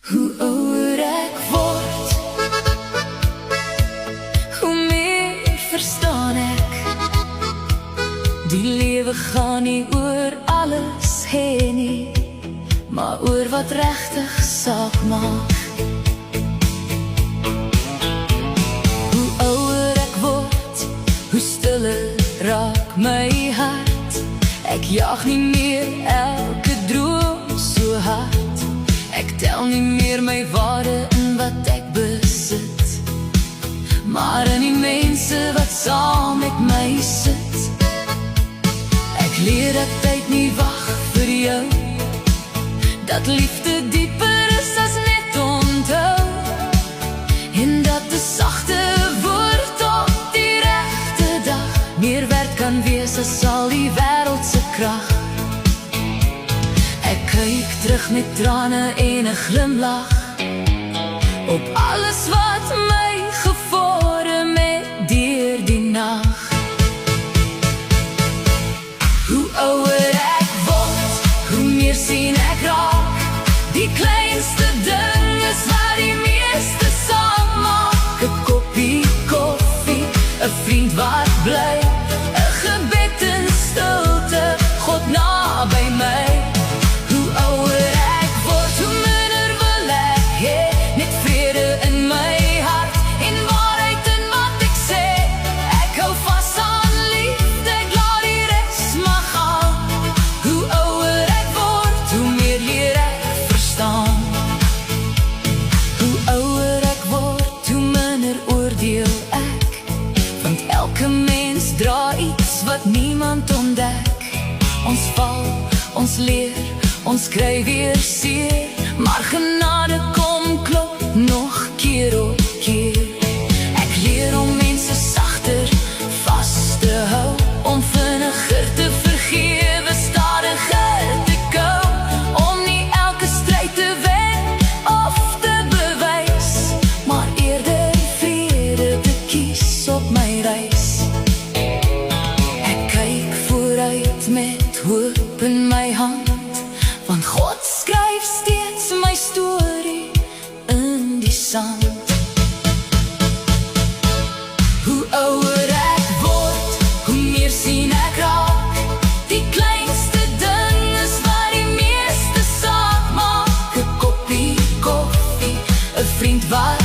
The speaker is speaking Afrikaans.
Hoe ouder ek word, hoe meer verstaan ek. Die lewe gaan nie oor alles heen nie, maar oor wat regtig saak maak. Hoe ouder ek word, hoe stiller raak my hart. Ek jag nie meer elke droom so hard. Ek tel nie meer my waarde in wat ek besit, maar in die mense wat saam met my sit. Ek leer dat tyd nie wag vir jou, dat liefde dieper is as net onthou, en dat 'n sagte woord op die regte dag meer werd kan wees as al die wêreld se krag. Ek kyk terug met trane en 'n glimlach op alles wat my gevorm het deur die nag. Hoe ouder ek word, hoe meer sien ek raak. Die kleinste ding is wat die meeste saak maak. 'n koppie koffie, 'n vriend wat bly, 'n gebed in stilte, God naby my. Hoe ouder ek word, hoe minder wil ek hê. Net vrede in my hart, en waarheid in wat ek sê. Ek hou vas aan liefde, ek laat die res maar gaan. Hoe ouder ek word, hoe meer leer ek verstaan. Hoe ouder ek word, hoe minder oordeel ek, want elke mens dra iets wat niemand ontdek. Ons val, ons leer, ons kry weer seer, maar genade kom klop nog keer op keer. Ek leer om mense sagter vas te hou, om vinniger te vergewe, stadiger te kou, om nie elke stryd te wen of te bewys, maar eerder vrede te kies op my reis. Ek kyk vooruit met hoop in my hand, want God skryf steeds my storie in die sand. Hoe ouder ek word, hoe meer sien ek raak. Die kleinste ding is wat die meeste saak maak. 'n koppie koffie, 'n vriend wat